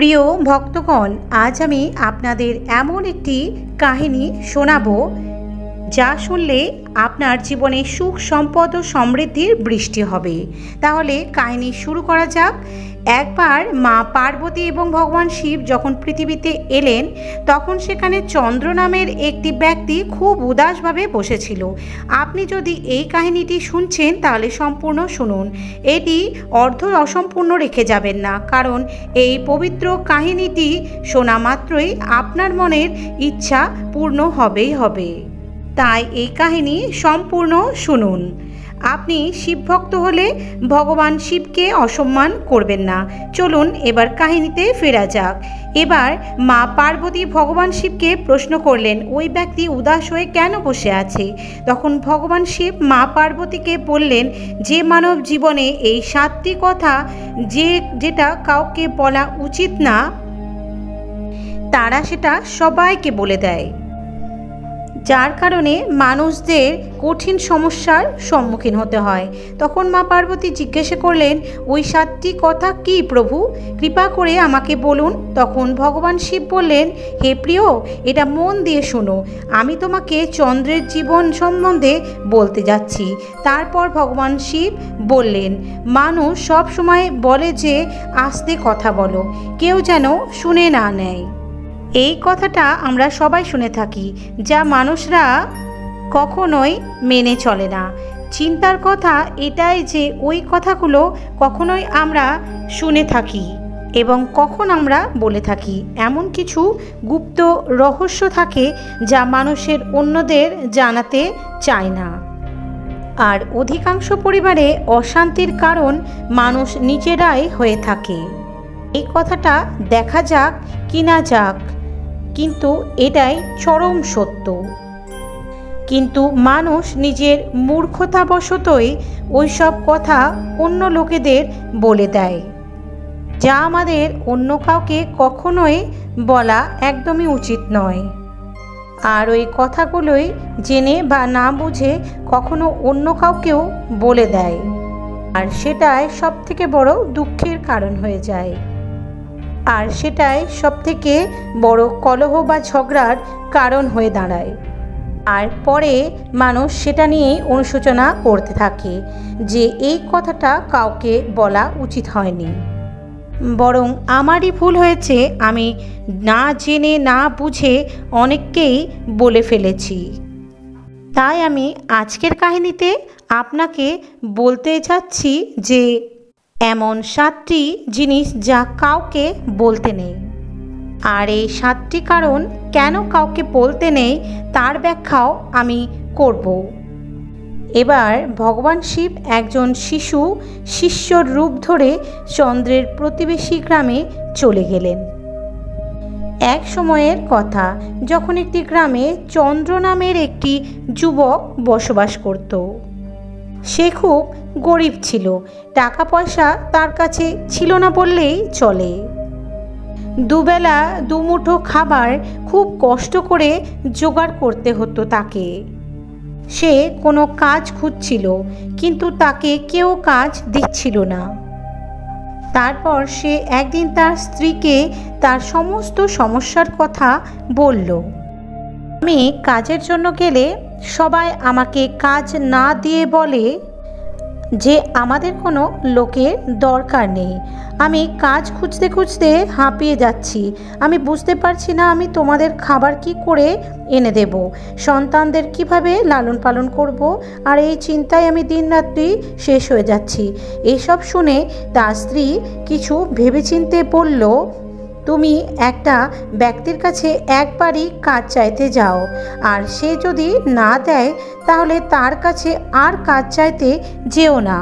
প্রিয় ভক্তগণ, আজ আমি আপনাদের এমন একটি কাহিনী শোনাবো যা শুনলে আপনার জীবনে সুখ সম্পদ ও সমৃদ্ধির বৃষ্টি হবে। তাহলে কাহিনী শুরু করা যাক। একবার মা পার্বতী এবং ভগবান শিব যখন পৃথিবীতে এলেন, তখন সেখানে চন্দ্র নামের একটি ব্যক্তি খুব উদাসভাবে বসেছিল। আপনি যদি এই কাহিনীটি শুনছেন তাহলে সম্পূর্ণ শুনুন, এটি অর্ধ অসম্পূর্ণ রেখে যাবেন না, কারণ এই পবিত্র কাহিনীটি শোনা মাত্রই আপনার মনের ইচ্ছা পূর্ণ হবেই হবে। তাই এই কাহিনী সম্পূর্ণ শুনুন। আপনি শিবভক্ত হলে ভগবান শিবকে অসম্মান করবেন না। চলুন এবার কাহিনীতে ফেরা যাক। এবার মা পার্বতী ভগবান শিবকে প্রশ্ন করলেন, ওই ব্যক্তি উদাস হয়ে কেন বসে আছে? তখন ভগবান শিব মা পার্বতীকে বললেন, যে মানব জীবনে এই 7টি কথা যেটা কাউকে বলা উচিত না, তারা সেটা সবাইকে বলে দেয়, যার কারণে মানুষদের কঠিন সমস্যার সম্মুখীন হতে হয়। তখন মা পার্বতী জিজ্ঞাসা করলেন, ওই 7টি কথা কি প্রভু? কৃপা করে আমাকে বলুন। তখন ভগবান শিব বললেন, হে প্রিয়, এটা মন দিয়ে শোনো। আমি তোমাকে চন্দ্রের জীবন সম্বন্ধে বলতে যাচ্ছি। তারপর ভগবান শিব বললেন, মানুষ সব সময় বলে যে আস্তে কথা বলো, কেউ যেন শুনে না নেয়। এই কথাটা আমরা সবাই শুনে থাকি, যা মানুষরা কখনোই মেনে চলে না। চিন্তার কথা এটাই যে ওই কথাগুলো কখনোই আমরা শুনে থাকি এবং কখন আমরা বলে থাকি। এমন কিছু গুপ্ত রহস্য থাকে যা মানুষের অন্যদের জানাতে চায় না। আর অধিকাংশ পরিবারে অশান্তির কারণ মানুষ নিজেরাই হয়ে থাকে। এই কথাটা দেখা যাক কি না যাক, কিন্তু এটাই চরম সত্য। কিন্তু মানুষ নিজের মূর্খতাবশতই ওইসব কথা অন্য লোকেদের বলে দেয়, যা আমাদের অন্য কাউকে কখনোই বলা একদমই উচিত নয়। আর ওই কথাগুলোই জেনে বা না বুঝে কখনো অন্য কাউকেও বলে দেয়, আর সেটাই সবথেকে বড় দুঃখের কারণ হয়ে যায়। আর সেটাই সবথেকে বড় কলহ বা ঝগড়ার কারণ হয়ে দাঁড়ায়। আর পরে মানুষ সেটা নিয়েই অনুশোচনা করতে থাকে যে এই কথাটা কাউকে বলা উচিত হয়নি, বরং আমারই ভুল হয়েছে, আমি না জেনে না বুঝে অনেককেই বলে ফেলেছি। তাই আমি আজকের কাহিনীতে আপনাকে বলতে যাচ্ছি যে এমন 7টি জিনিস যা কাউকে বলতে নেই। আর এই 7টি কারণ কেন কাউকে বলতে নেই তার ব্যাখ্যাও আমি করব। এবার ভগবান শিব একজন শিষ্যর রূপ ধরে চন্দ্রের প্রতিবেশী গ্রামে চলে গেলেন। এক সময়ের কথা, যখন একটি গ্রামে চন্দ্র নামের একটি যুবক বসবাস করত। সে খুব গরিব ছিল, টাকা পয়সা তার কাছে ছিল না বললেই চলে। দুবেলা দুমুঠো খাবার খুব কষ্ট করে জোগাড় করতে হতো তাকে। সে কোনো কাজ খুঁজছিল, কিন্তু তাকে কেউ কাজ দিচ্ছিল না। তারপর সে একদিন তার স্ত্রীকে তার সমস্ত সমস্যার কথা বলল। আমি কাজের জন্য গেলে সবাই আমাকে কাজ না দিয়ে বলে যে আমাদের কোনো লোকের দরকার নেই। আমি কাজ খুঁজতে খুঁজতে হাঁপিয়ে যাচ্ছি। আমি বুঝতে পারছি না আমি তোমাদের খাবার কি করে এনে দেব, সন্তানদের কিভাবে লালন পালন করব, আর এই চিন্তায় আমি দিনরাত্রি শেষ হয়ে যাচ্ছি। এসব শুনে তার স্ত্রী কিছু ভেবেচিন্তে বলল, তুমি একটা ব্যক্তির কাছে একবারই কাজ চাইতে যাও, আর সে যদি না দেয় তাহলে তার কাছে আর কাজ চাইতে যেও না।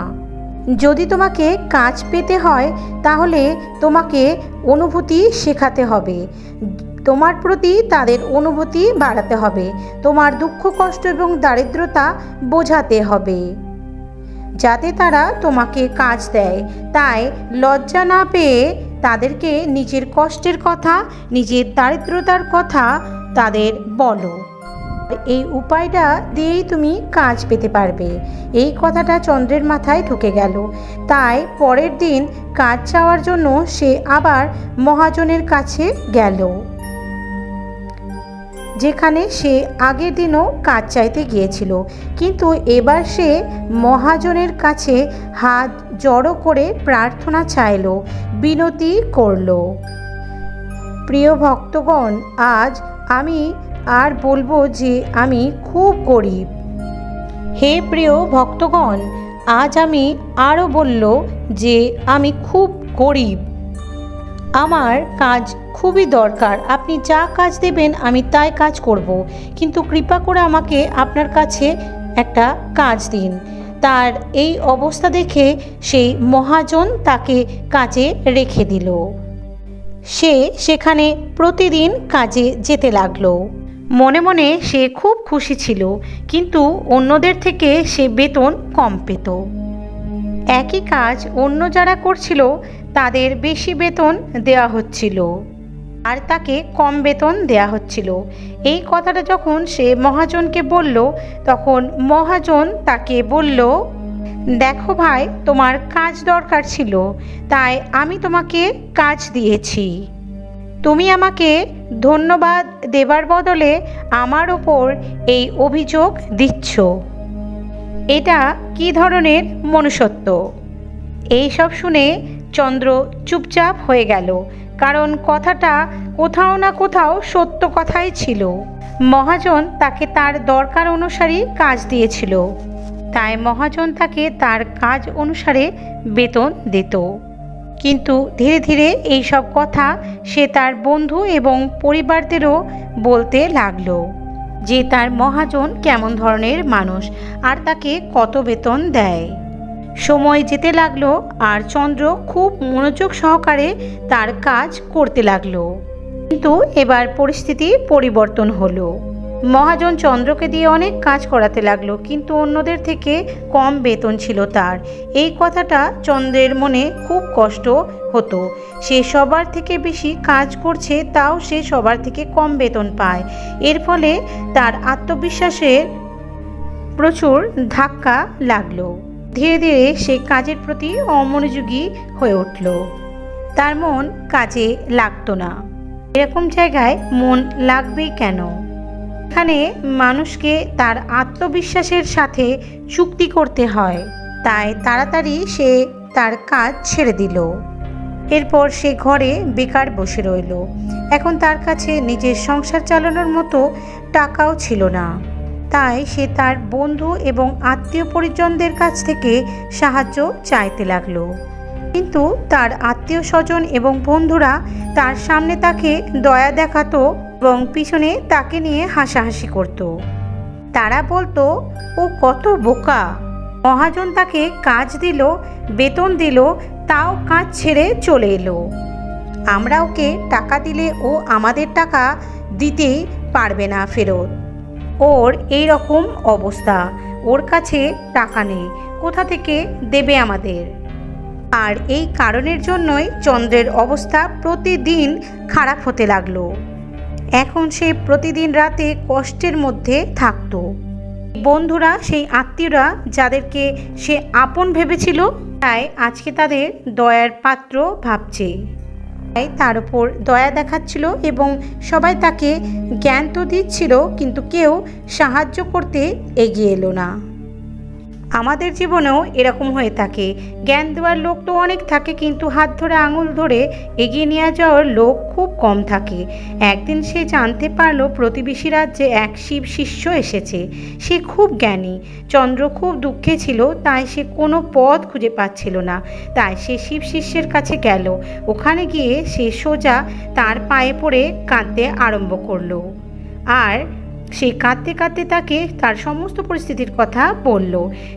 যদি তোমাকে কাজ পেতে হয় তাহলে তোমাকে অনুভূতি শেখাতে হবে, তোমার প্রতি তাদের অনুভূতি বাড়াতে হবে, তোমার দুঃখ কষ্ট এবং দারিদ্রতা বোঝাতে হবে, যাতে তারা তোমাকে কাজ দেয়। তাই লজ্জা না পেয়ে তাদেরকে নিজের কষ্টের কথা, নিজের দারিদ্রতার কথা তাদের বলো। এই উপায়টা দিয়েই তুমি কাজ পেতে পারবে। এই কথাটা চন্দ্রের মাথায় ঢুকে গেল। তাই পরের দিন কাজ চাওয়ার জন্য সে আবার মহাজনের কাছে গেল, যেখানে সে আগের দিনও কাজ চাইতে গিয়েছিল। কিন্তু এবার সে মহাজনের কাছে হাত জড়ো করে প্রার্থনা চাইল, বিনতি করল। প্রিয় ভক্তগণ, আজ আমি আর বলবো যে আমি খুব গরিব। হে প্রিয় ভক্তগণ, আজ আমি আরও বলল যে আমি খুব গরিব। আমার কাজ খুবই দরকার। আপনি যা কাজ দেবেন আমি তাই কাজ করব, কিন্তু কৃপা করে আমাকে আপনার কাছে একটা কাজ দিন। তার এই অবস্থা দেখে সেই মহাজন তাকে কাজে রেখে দিল। সে সেখানে প্রতিদিন কাজে যেতে লাগলো। মনে মনে সে খুব খুশি ছিল, কিন্তু অন্যদের থেকে সে বেতন কম পেত। একই কাজ অন্য যারা করছিল তাদের বেশি বেতন দেওয়া হচ্ছিল, আর তাকে কম বেতন দেওয়া হচ্ছিল। এই কথাটা যখন সে মহাজনকে বলল, তখন মহাজন তাকে বলল, দেখো ভাই, তোমার কাজ দরকার ছিল, তাই আমি তোমাকে কাজ দিয়েছি। তুমি আমাকে ধন্যবাদ দেবার বদলে আমার ওপর এই অভিযোগ দিচ্ছ। এটা কী ধরনের মনুষ্যত্ব? এই সব শুনে চন্দ্র চুপচাপ হয়ে গেল, কারণ কথাটা কোথাও না কোথাও সত্য কথাই ছিল। মহাজন তাকে তার দরকার অনুসারে কাজ দিয়েছিল, তাই মহাজন তাকে তার কাজ অনুসারে বেতন দিত। কিন্তু ধীরে ধীরে এই সব কথা সে তার বন্ধু এবং পরিবারদেরও বলতে লাগলো যে তার মহাজন কেমন ধরনের মানুষ আর তাকে কত বেতন দেয়। সময় যেতে লাগলো আর চন্দ্র খুব মনোযোগ সহকারে তার কাজ করতে লাগলো। কিন্তু এবার পরিস্থিতি পরিবর্তন হলো। মহাজন চন্দ্রকে দিয়ে অনেক কাজ করাতে লাগলো, কিন্তু অন্যদের থেকে কম বেতন ছিল তার। এই কথাটা চন্দ্রের মনে খুব কষ্ট হতো। সে সবার থেকে বেশি কাজ করছে, তাও সে সবার থেকে কম বেতন পায়। এর ফলে তার আত্মবিশ্বাসের প্রচুর ধাক্কা লাগলো। ধীরে ধীরে সে কাজের প্রতি অমনোযোগী হয়ে উঠল। তার মন কাজে লাগতো না। এরকম জায়গায় মন লাগবেই কেন? এখানে মানুষকে তার আত্মবিশ্বাসের সাথে চুক্তি করতে হয়। তাই তাড়াতাড়ি সে তার কাজ ছেড়ে দিল। এরপর সে ঘরে বেকার বসে রইল। এখন তার কাছে নিজের সংসার চালানোর মতো টাকাও ছিল না। তাই সে তার বন্ধু এবং আত্মীয় পরিজনদের কাছ থেকে সাহায্য চাইতে লাগলো। কিন্তু তার আত্মীয় স্বজন এবং বন্ধুরা তার সামনে তাকে দয়া দেখাতো এবং পিছনে তাকে নিয়ে হাসাহাসি করত। তারা বলতো, ও কত বোকা। মহাজন তাকে কাজ দিল, বেতন দিল, তাও কাজ ছেড়ে চলে এলো। আমরা ওকে টাকা দিলে ও আমাদের টাকা দিতেই পারবে না ফেরত। ওর এই রকম অবস্থা, ওর কাছে টাকা নেই, কোথা থেকে দেবে আমাদের? আর এই কারণের জন্যই চন্দ্রের অবস্থা প্রতিদিন খারাপ হতে লাগলো। এখন সে প্রতিদিন রাতে কষ্টের মধ্যে থাকতো। বন্ধুরা, সেই আত্মীয়রা যাদেরকে সে আপন ভেবেছিল, তাই আজকে তাদের দয়ার পাত্র ভাবছে। তাই তার উপর দয়া দেখাচ্ছিল এবং সবাই তাকে জ্ঞান তো দিচ্ছিল, কিন্তু কেউ সাহায্য করতে এগিয়ে এলো না। আমাদের জীবনেও এরকম হয়ে থাকে। জ্ঞান দেওয়ার লোক তো অনেক থাকে, কিন্তু হাত ধরে আঙুল ধরে এগিয়ে নিয়ে যাওয়ার লোক খুব কম থাকে। একদিন সে জানতে পারলো প্রতিবেশী রাজ্যে এক শিব শিষ্য এসেছে। সে খুব জ্ঞানী। চন্দ্র খুব দুঃখে ছিল, তাই সে কোনো পথ খুঁজে পাচ্ছিল না। তাই সে শিব শিষ্যের কাছে গেল। ওখানে গিয়ে সে সোজা তার পায়ে পড়ে কাঁদতে আরম্ভ করলো। আর সে কাঁদতে কাঁদতে তাকে তার সমস্ত পরিস্থিতির কথা বলল।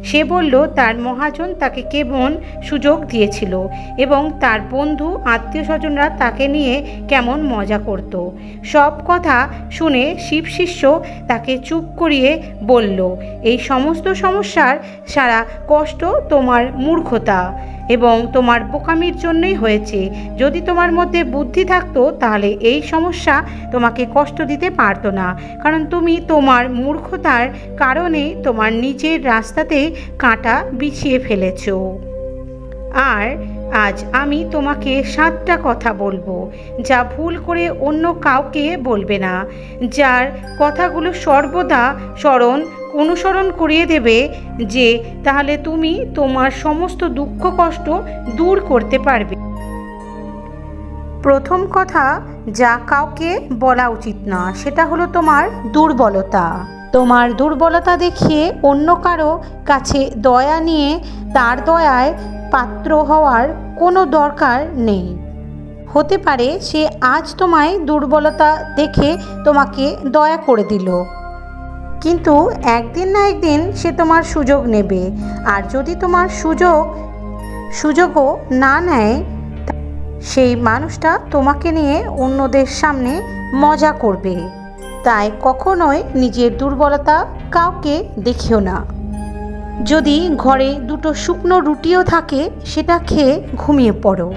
সে বলল তার মহাজন তাকে কেমন সুযোগ দিয়েছিল এবং তার বন্ধু আত্মীয় স্বজনরা তাকে নিয়ে কেমন মজা করত। সব কথা শুনে শিব শিষ্য তাকে চুপ করিয়ে বলল, এই সমস্ত সমস্যার সারা কষ্ট তোমার মূর্খতা। এবং তোমার বোকামির জন্যই হয়েছে। যদি তোমার মধ্যে বুদ্ধি থাকতো তাহলে এই সমস্যা তোমাকে কষ্ট দিতে পারতো না, কারণ তুমি তোমার মূর্খতার কারণে তোমার নিজের রাস্তাতে কাঁটা বিছিয়ে ফেলেছো। আর আজ আমি তোমাকে 7টা কথা বলবো, যা ভুল করে অন্য কাউকে বলবে না, যার কথাগুলো সর্বদা অনুসরণ করিয়ে দেবে, যে তাহলে তুমি তোমার সমস্ত দুঃখ কষ্ট দূর করতে পারবে। প্রথম কথা যা কাউকে বলা উচিত না সেটা হলো তোমার দুর্বলতা। তোমার দুর্বলতা দেখিয়ে অন্য কারো কাছে দয়া নিয়ে তার দয়ায় পাত্র হওয়ার কোনো দরকার নেই। হতে পারে সে আজ তোমায় দুর্বলতা দেখে তোমাকে দয়া করে দিল, কিন্তু একদিন না একদিন সে তোমার সুযোগ নেবে। আর যদি তোমার সুযোগও না নেয়, সেই মানুষটা তোমাকে নিয়ে অন্যদের সামনে মজা করবে। তাই কখনোই নিজের দুর্বলতা কাউকে দেখিও না। যদি ঘরে 2টো শুকনো রুটিও থাকে সেটা খেয়ে ঘুমিয়ে পড়ো,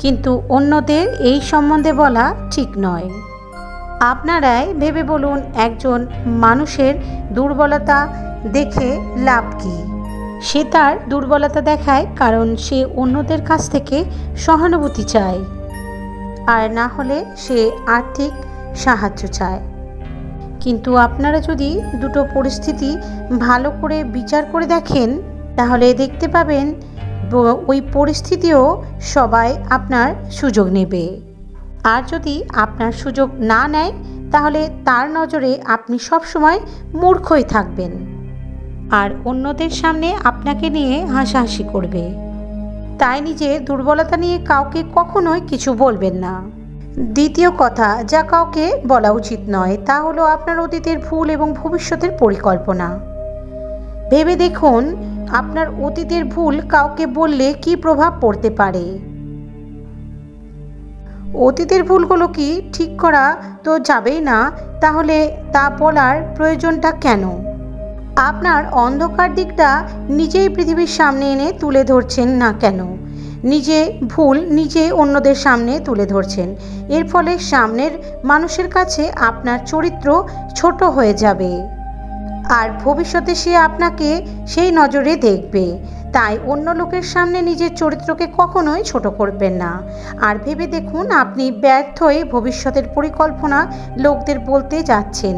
কিন্তু অন্যদের এই সম্বন্ধে বলা ঠিক নয়। আপনারাই ভেবে বলুন, একজন মানুষের দুর্বলতা দেখে লাভ কী? সে তার দুর্বলতা দেখায় কারণ সে অন্যদের কাছ থেকে সহানুভূতি চায়, আর না হলে সে আর্থিক সাহায্য চায়। কিন্তু আপনারা যদি 2টো পরিস্থিতি ভালো করে বিচার করে দেখেন, তাহলে দেখতে পাবেন ওই পরিস্থিতিও সবাই আপনার সুযোগ নেবে। আর যদি আপনার সুযোগ না নেয়, তাহলে তার নজরে আপনি সবসময় মূর্খই থাকবেন, আর অন্যদের সামনে আপনাকে নিয়ে হাসাহাসি করবে। তাই নিজের দুর্বলতা নিয়ে কাউকে কখনোই কিছু বলবেন না। দ্বিতীয় কথা যা কাউকে বলা উচিত নয়, তা হলো আপনার অতীতের ভুল এবং ভবিষ্যতের পরিকল্পনা। ভেবে দেখুন, আপনার অতীতের ভুল কাউকে বললে কী প্রভাব পড়তে পারে। অতীতের ভুলগুলো কি ঠিক করা তো যাবেই না, তাহলে তা বলার প্রয়োজনটা কেন? আপনার অন্ধকার দিকটা নিজেই পৃথিবীর সামনে এনে তুলে ধরছেন না কেন? নিজে ভুল নিজে অন্যদের সামনে তুলে ধরছেন। এর ফলে সামনের মানুষের কাছে আপনার চরিত্র ছোট হয়ে যাবে, আর ভবিষ্যতে সে আপনাকে সেই নজরে দেখবে। তাই অন্য লোকের সামনে নিজের চরিত্রকে কখনোই ছোট করবেন না। আর ভেবে দেখুন, আপনি ব্যর্থ হয়ে ভবিষ্যতের পরিকল্পনা লোকদের বলতে যাচ্ছেন,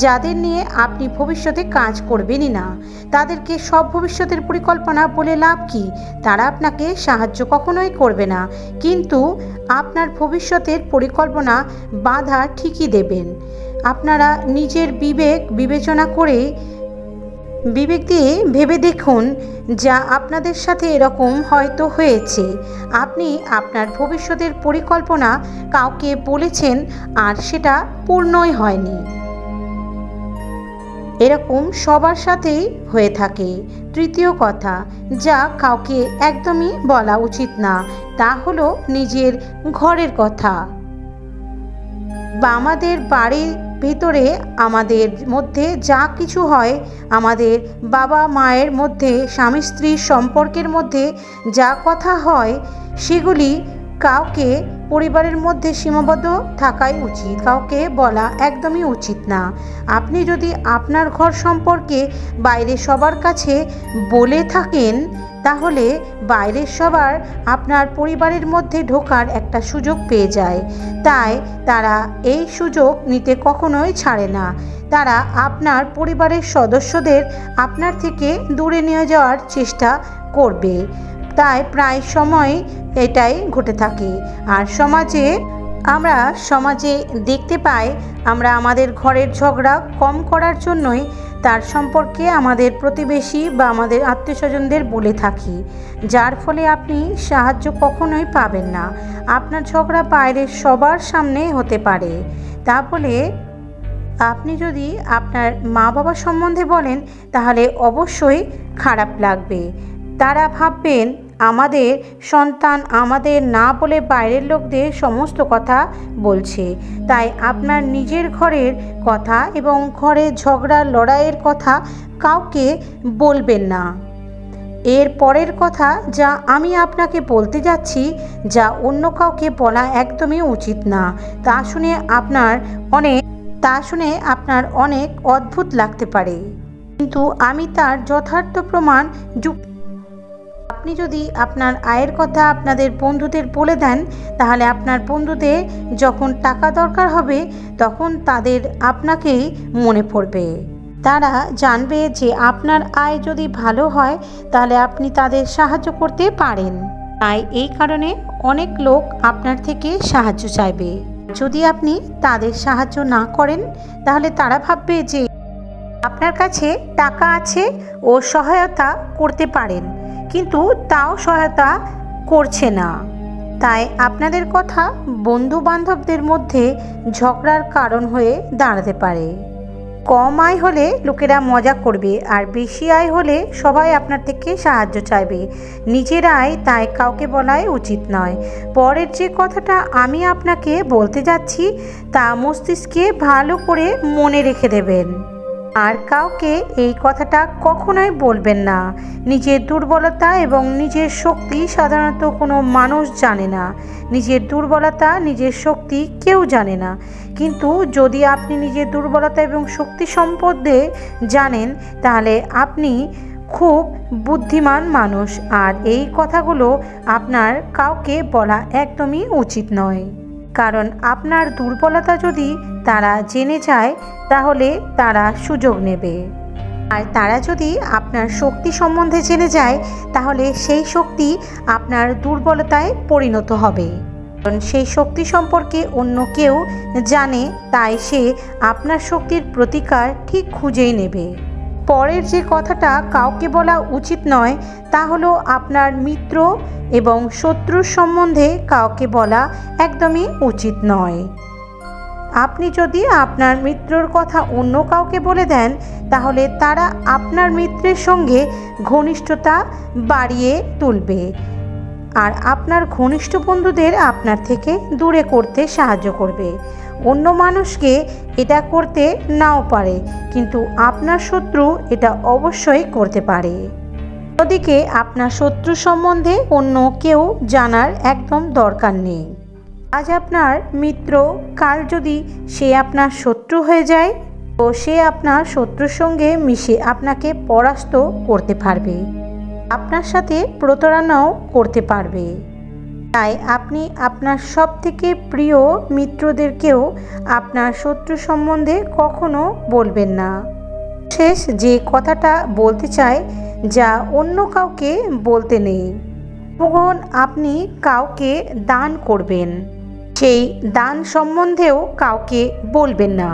যাদের নিয়ে আপনি ভবিষ্যতে কাজ করবেনই না। তাদেরকে সব ভবিষ্যতের পরিকল্পনা বলে লাভ কি? তারা আপনাকে সাহায্য কখনোই করবে না, কিন্তু আপনার ভবিষ্যতের পরিকল্পনা বাধা ঠিকই দেবেন। আপনারা নিজের বিবেচনা করে বিবেক দিয়ে ভেবে দেখুন, যা আপনাদের সাথে এরকম হয়তো হয়েছে। আপনি আপনার ভবিষ্যতের পরিকল্পনা কাউকে বলেছেন আর সেটা পূর্ণই হয়নি। এরকম সবার সাথেই হয়ে থাকে। তৃতীয় কথা যা কাউকে একদমই বলা উচিত না, তা হলো নিজের ঘরের কথা। বা আমাদের বাড়ির ভিতরে আমাদের মধ্যে যা কিছু হয়, আমাদের বাবা মায়ের মধ্যে, স্বামী স্ত্রীর সম্পর্কের মধ্যে যা কথা হয়, সেগুলি কাউকে পরিবারের মধ্যে সীমাবদ্ধ থাকাই উচিত, কাউকে বলা একদমই উচিত না। আপনি যদি আপনার ঘর সম্পর্কে বাইরে সবার কাছে বলে থাকেন, তাহলে বাইরের সবার আপনার পরিবারের মধ্যে ঢোকার একটা সুযোগ পেয়ে যায়। তাই তারা এই সুযোগ নিতে কখনোই ছাড়ে না। তারা আপনার পরিবারের সদস্যদের আপনার থেকে দূরে নিয়ে যাওয়ার চেষ্টা করবে। তাই প্রায় সময় এটাই ঘটে থাকে। আর আমরা সমাজে দেখতে পাই, আমরা আমাদের ঘরের ঝগড়া কম করার জন্যই তার সম্পর্কে আমাদের প্রতিবেশী বা আমাদের আত্মীয়স্বজনদের বলে থাকি, যার ফলে আপনি সাহায্য কখনোই পাবেন না। আপনার ঝগড়া বাইরের সবার সামনে হতে পারে। তা বলে আপনি যদি আপনার মা বাবা সম্বন্ধে বলেন, তাহলে অবশ্যই খারাপ লাগবে। তারা ভাববেন আমাদের সন্তান আমাদের না বলে বাইরের লোকদের সমস্ত কথা বলছে। তাই আপনার নিজের ঘরের কথা এবং ঘরে ঝগড়া লড়াইয়ের কথা কাউকে বলবেন না। এর পরের কথা যা আমি আপনাকে বলতে যাচ্ছি, যা অন্য কাউকে বলা একদমই উচিত না। তা শুনে আপনার অনেক অদ্ভুত লাগতে পারে, কিন্তু আমি তার যথার্থ প্রমাণ আপনি যদি আপনার আয়ের কথা আপনাদের বন্ধুদের বলে দেন, তাহলে আপনার বন্ধুদের যখন টাকা দরকার হবে তখন তাদের আপনাকেই মনে পড়বে। তারা জানবে যে আপনার আয় যদি ভালো হয় তাহলে আপনি তাদের সাহায্য করতে পারেন। তাই এই কারণে অনেক লোক আপনার থেকে সাহায্য চাইবে। যদি আপনি তাদের সাহায্য না করেন তাহলে তারা ভাববে যে আপনার কাছে টাকা আছে ও সহায়তা করতে পারেন, কিন্তু তাও সহায়তা করছে না। তাই আপনাদের কথা বন্ধু বান্ধবদের মধ্যে ঝগড়ার কারণ হয়ে দাঁড়াতে পারে। কম আয় হলে লোকেরা মজা করবে, আর বেশি আয় হলে সবাই আপনার থেকে সাহায্য চাইবে। নিজের আয় তাই কাউকে বলাই উচিত নয়। পরের যে কথাটা আমি আপনাকে বলতে যাচ্ছি তা মস্তিষ্কে ভালো করে মনে রেখে দেবেন, আর কাউকে এই কথাটা কখনোই বলবেন না। নিজের দুর্বলতা এবং নিজের শক্তি সাধারণত কোনো মানুষ জানে না। নিজের দুর্বলতা, নিজের শক্তি কেউ জানে না, কিন্তু যদি আপনি নিজের দুর্বলতা এবং শক্তি সম্পর্কে জানেন তাহলে আপনি খুব বুদ্ধিমান মানুষ, আর এই কথাগুলো আপনার কাউকে বলা একদমই উচিত নয়। কারণ আপনার দুর্বলতা যদি তারা জেনে যায় তাহলে তারা সুযোগ নেবে, আর তারা যদি আপনার শক্তি সম্বন্ধে জেনে যায় তাহলে সেই শক্তি আপনার দুর্বলতায় পরিণত হবে। কারণ সেই শক্তি সম্পর্কে অন্য কেউ জানে, তাই সে আপনার শক্তির প্রতিকার ঠিক খুঁজেই নেবে। পরের যে কথাটা কাউকে বলা উচিত নয় তা হলো আপনার মিত্র এবং শত্রুর সম্বন্ধে কাউকে বলা একদমই উচিত নয়। আপনি যদি আপনার মিত্রর কথা অন্য কাউকে বলে দেন তাহলে তারা আপনার মিত্রের সঙ্গে ঘনিষ্ঠতা বাড়িয়ে তুলবে, আর আপনার ঘনিষ্ঠ বন্ধুদের আপনার থেকে দূরে করতে সাহায্য করবে। অন্য মানুষকে এটা করতে নাও পারে, কিন্তু আপনার শত্রু এটা অবশ্যই করতে পারে। ওদিকে আপনার শত্রু সম্বন্ধে অন্য কেউ জানার একদম দরকার নেই। আজ আপনার মিত্র, কাল যদি সে আপনার শত্রু হয়ে যায় তো সে আপনার শত্রুর সঙ্গে মিশে আপনাকে পরাস্ত করতে পারবে, আপনার সাথে প্রতারণাও করতে পারবে। তাই আপনি আপনার সব থেকে প্রিয় মিত্রদেরকেও আপনার শত্রু সম্বন্ধে কখনো বলবেন না। শেষ যে কথাটা বলতে চাই, যা অন্য কাউকে বলতে নেই। যখন আপনি কাউকে দান করবেন সেই দান সম্বন্ধেও কাউকে বলবেন না,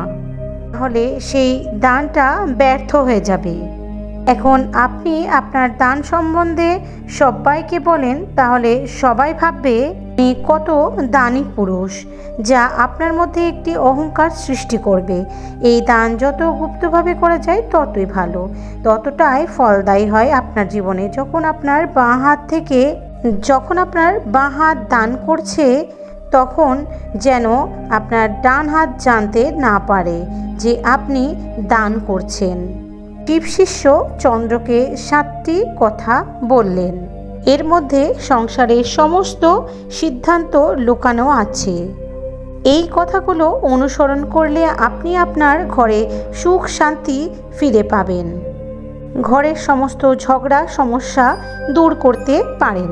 তাহলে সেই দানটা ব্যর্থ হয়ে যাবে। এখন আপনি আপনার দান সম্বন্ধে সবাইকে বলেন তাহলে সবাই ভাববে আপনি কত দানী পুরুষ, যা আপনার মধ্যে একটি অহংকার সৃষ্টি করবে। এই দান যত গুপ্তভাবে করা যায় ততই ভালো, ততটাই ফলদায়ী হয় আপনার জীবনে। যখন আপনার বাঁ হাত দান করছে তখন যেন আপনার ডান হাত জানতে না পারে যে আপনি দান করছেন। শিব শিষ্য চন্দ্রকে 7টি কথা বললেন, এর মধ্যে সংসারের সমস্ত সিদ্ধান্ত লুকানো আছে। এই কথাগুলো অনুসরণ করলে আপনি আপনার ঘরে সুখ শান্তি ফিরে পাবেন, ঘরের সমস্ত ঝগড়া সমস্যা দূর করতে পারেন।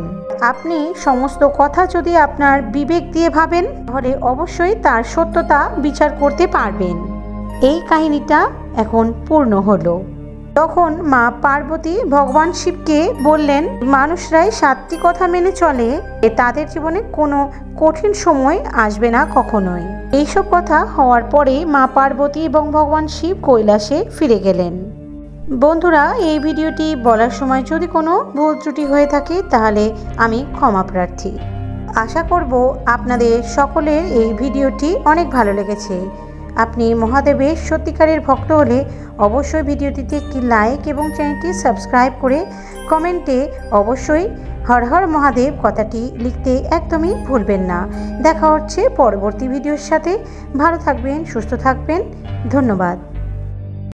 আপনি সমস্ত কথা যদি আপনার বিবেক দিয়ে ভাবেন তাহলে অবশ্যই তার সত্যতা বিচার করতে পারবেন। এই কাহিনীটা এখন পূর্ণ হলো। তখন মা পার্বতী ভগবান শিবকে বললেন, মানুষরাই 7টি কথা মেনে চলে, তাদের জীবনে কোনো কঠিন সময় আসবে না কখনোই। এইসব কথা হওয়ার পরে মা পার্বতী এবং ভগবান শিব কৈলাসে ফিরে গেলেন। বন্ধুরা, এই ভিডিওটি বলার সময় যদি কোনো ভুল ত্রুটি হয়ে থাকে তাহলে আমি ক্ষমা প্রার্থী। আশা করব আপনাদের সকলের এই ভিডিওটি অনেক ভালো লেগেছে। আপনি মহাদেবের সত্যিকারের ভক্ত হলে অবশ্যই ভিডিওটিতে একটি লাইক এবং চ্যানেলটি সাবস্ক্রাইব করে কমেন্টে অবশ্যই হর হর মহাদেব কথাটি লিখতে একদমই ভুলবেন না। দেখা হচ্ছে পরবর্তী ভিডিওর সাথে। ভালো থাকবেন, সুস্থ থাকবেন। ধন্যবাদ।